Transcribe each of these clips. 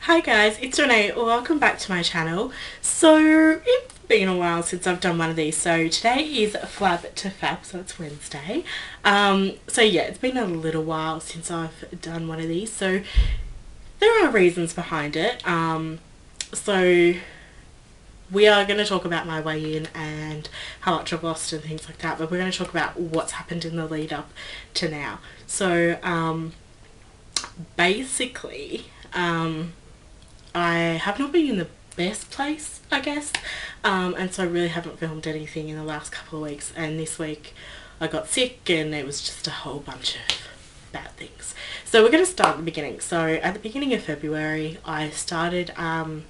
Hi guys, it's Renee. Welcome back to my channel. So it's been a while since I've done one of these. So today is Flab to Fab, so it's Wednesday. So yeah, it's been a little while since I've done one of these. So there are reasons behind it. So we are going to talk about my weigh-in and how much I've lost and things like that. But we're going to talk about what's happened in the lead up to now. So basically. I have not been in the best place, I guess, and so I really haven't filmed anything in the last couple of weeks, and this week I got sick and it was just a whole bunch of bad things. So we're going to start at the beginning. So at the beginning of February I started a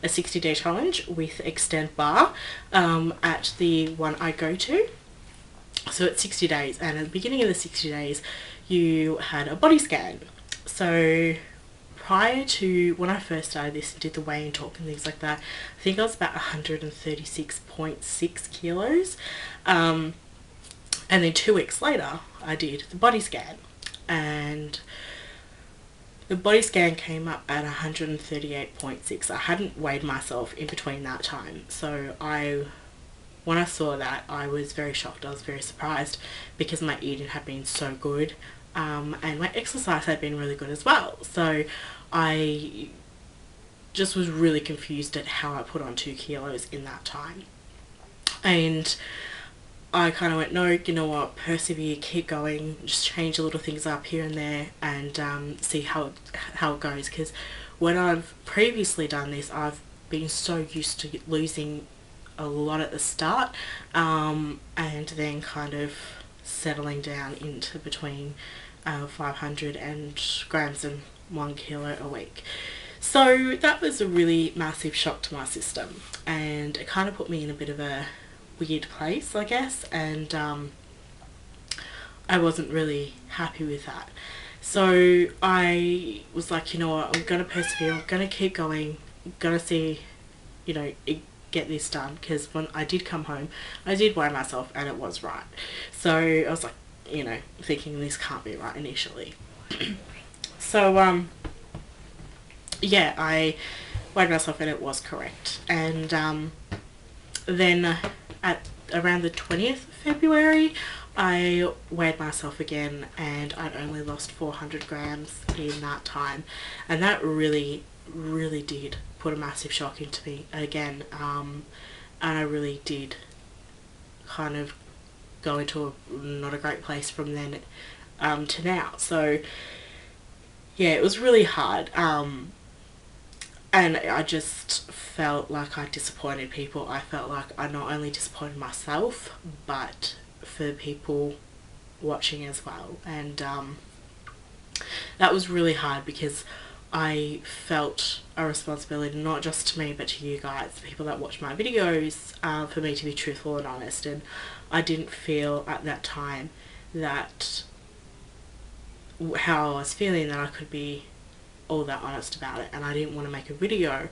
60-day challenge with Extend Bar at the one I go to. So it's 60 days, and at the beginning of the 60 days you had a body scan. So prior to when I first started this and did the weigh and talk and things like that, I think I was about 136.6 kilos. And then 2 weeks later, I did the body scan. And the body scan came up at 138.6. I hadn't weighed myself in between that time. So when I saw that, I was very shocked. I was very surprised because my eating had been so good. And my exercise had been really good as well. So I just was really confused at how I put on 2 kilos in that time. And I kind of went, no, you know what, persevere, keep going, just change a little things up here and there and see how it goes. Because when I've previously done this, I've been so used to losing a lot at the start and then kind of settling down into between 500 grams and 1 kilo a week. So that was a really massive shock to my system, and it kind of put me in a bit of a weird place, I guess, and I wasn't really happy with that. So I was like, you know what, I'm going to persevere, I'm going to keep going, I'm going to see, you know, get this done. Because when I did come home, I did weigh myself and it was right. So I was like, you know, thinking this can't be right initially. So yeah, I weighed myself and it was correct. And then at around the 20th of February I weighed myself again, and I'd only lost 400 grams in that time, and that really did put a massive shock into me again, and I really did kind of go into not a great place from then to now. So yeah, it was really hard, and I just felt like I disappointed people. I felt like I not only disappointed myself but for people watching as well, and that was really hard because I felt a responsibility not just to me but to you guys, the people that watch my videos, for me to be truthful and honest. And I didn't feel at that time that how I was feeling, that I could be all that honest about it, and I didn't want to make a video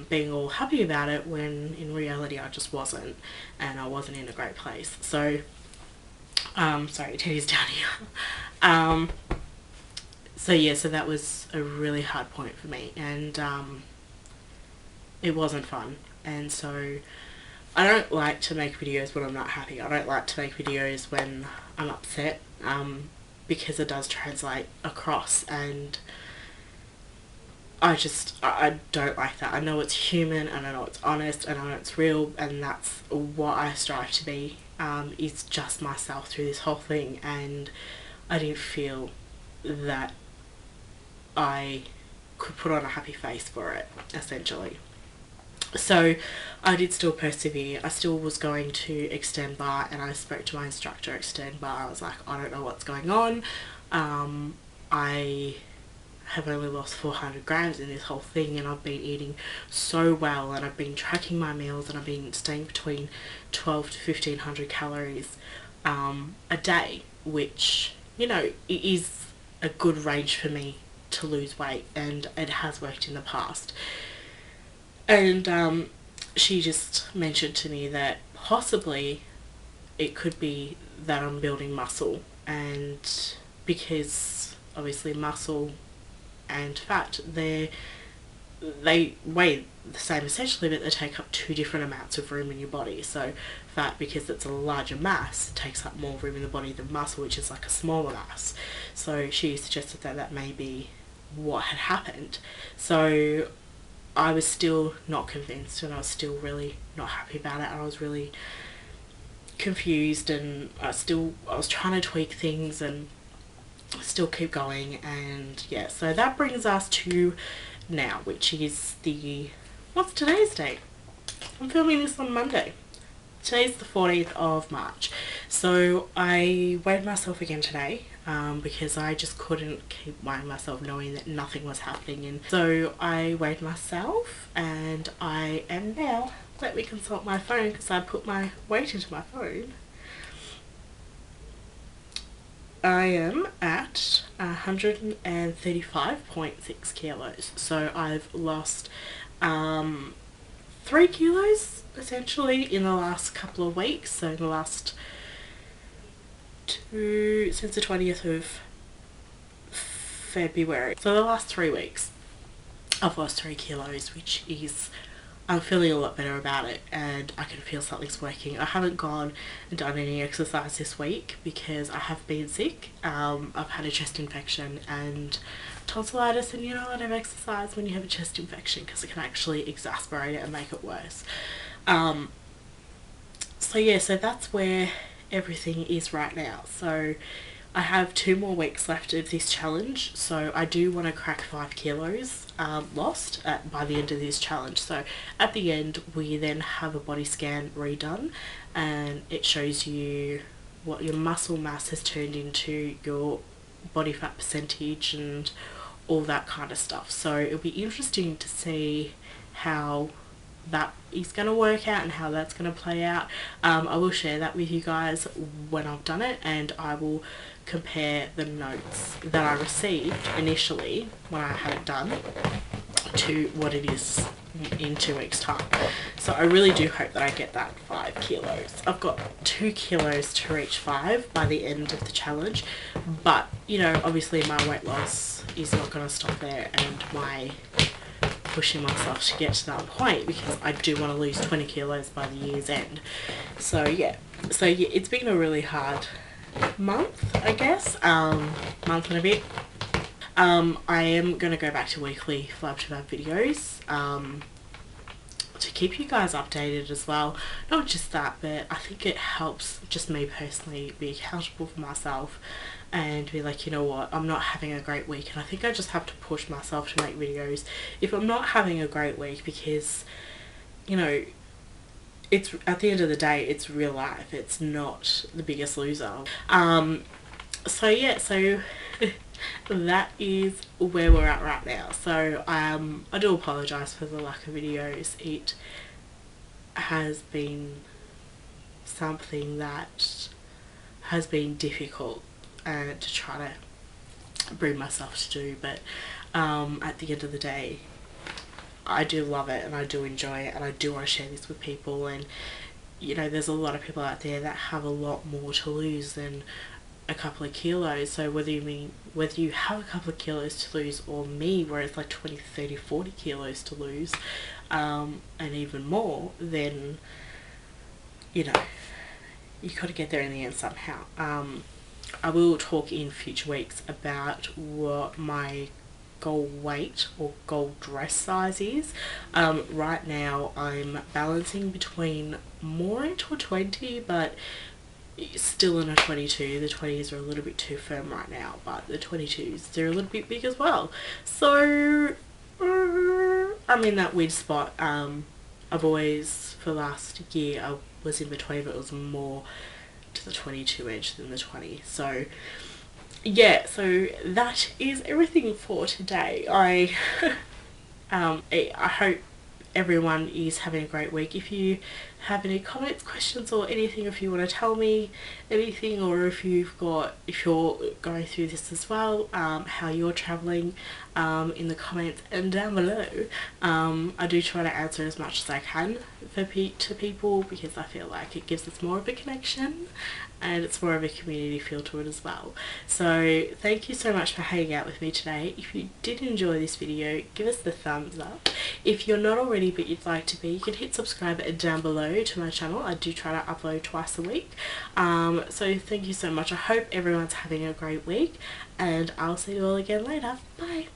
being all happy about it when in reality I just wasn't, and I wasn't in a great place. So sorry, Teddy's down here. So yeah, so that was a really hard point for me, and it wasn't fun. And so I don't like to make videos when I'm not happy. I don't like to make videos when I'm upset, because it does translate across, and I don't like that. I know it's human, and I know it's honest, and I know it's real, and that's what I strive to be, is just myself through this whole thing. And I didn't feel that I could put on a happy face for it, essentially. So I did still persevere. I still was going to Extend Bar, and I spoke to my instructor at Extend Bar. I was like, I don't know what's going on. I have only lost 400 grams in this whole thing, and I've been eating so well, and I've been tracking my meals, and I've been staying between 12 to 1500 calories a day, which, you know, it is a good range for me to lose weight, and it has worked in the past. And she just mentioned to me that possibly it could be that I'm building muscle, and because obviously muscle and fat, they're they weigh the same essentially, but they take up 2 different amounts of room in your body. So fat, because it's a larger mass, takes up more room in the body than muscle, which is like a smaller mass. So she suggested that that may be what had happened. So I was still not convinced, and I was still really not happy about it, and I was really confused, and I was trying to tweak things and still keep going. And yeah, so that brings us to now, which is what's today's date? I'm filming this on Monday. Today's the 14th of March. So I weighed myself again today because I just couldn't keep weighing myself knowing that nothing was happening. And so I weighed myself, and I am now, let me consult my phone because I put my weight into my phone. I am at 135.6 kilos. So I've lost 3 kilos essentially in the last couple of weeks. So in the last since the 20th of February. So the last 3 weeks I've lost 3 kilos, which is, I'm feeling a lot better about it, and I can feel something's working. I haven't gone and done any exercise this week because I have been sick. I've had a chest infection and tonsillitis, and you know, I don't exercise when you have a chest infection because it can actually exacerbate it and make it worse. So yeah, so that's where everything is right now. So I have 2 more weeks left of this challenge, so I do want to crack 5 kilos lost by the end of this challenge. So at the end we then have a body scan redone, and it shows you what your muscle mass has turned into, your body fat percentage, and all that kind of stuff. So it'll be interesting to see how that is going to work out and how that's going to play out. I will share that with you guys when I've done it, and I will compare the notes that I received initially when I had it done to what it is in 2 weeks time. So I really do hope that I get that 5 kilos. I've got 2 kilos to reach 5 by the end of the challenge, but you know, obviously my weight loss is not going to stop there, and my pushing myself to get to that point, because I do want to lose 20 kilos by the year's end. So yeah, it's been a really hard month, I guess, month and a bit. I am going to go back to weekly Flab videos to keep you guys updated as well. Not just that, but I think it helps just me personally be accountable for myself and be like, you know what, I'm not having a great week, and I think I just have to push myself to make videos if I'm not having a great week, because you know, it's, at the end of the day, it's real life. It's not The Biggest Loser. So yeah, so that is where we're at right now. So I do apologise for the lack of videos. It has been something that has been difficult to try to bring myself to do, but at the end of the day, I do love it and I do enjoy it, and I do want to share this with people. And you know, there's a lot of people out there that have a lot more to lose than a couple of kilos. So whether you have a couple of kilos to lose, or me where it's like 20, 30, 40 kilos to lose, and even more, then you know, you got to get there in the end somehow. I will talk in future weeks about what my goal weight or goal dress size is. Right now I'm balancing between more into a 20, but still in a 22. The 20s are a little bit too firm right now, but the 22s, they're a little bit big as well. So I'm in that weird spot. I've always, for the last year, I was in between, but it was more to the 22 edge than the 20. So yeah, so that is everything for today. I hope everyone is having a great week. If you have any comments, questions, or anything, if you want to tell me anything, or if you're going through this as well, how you're traveling, in the comments and down below. I do try to answer as much as I can to people, because I feel like it gives us more of a connection and it's more of a community feel to it as well. So thank you so much for hanging out with me today. If you did enjoy this video, give us the thumbs up. If you're not already but you'd like to be, you can hit subscribe down below to my channel. I do try to upload twice a week. So thank you so much. I hope everyone's having a great week, and I'll see you all again later. Bye.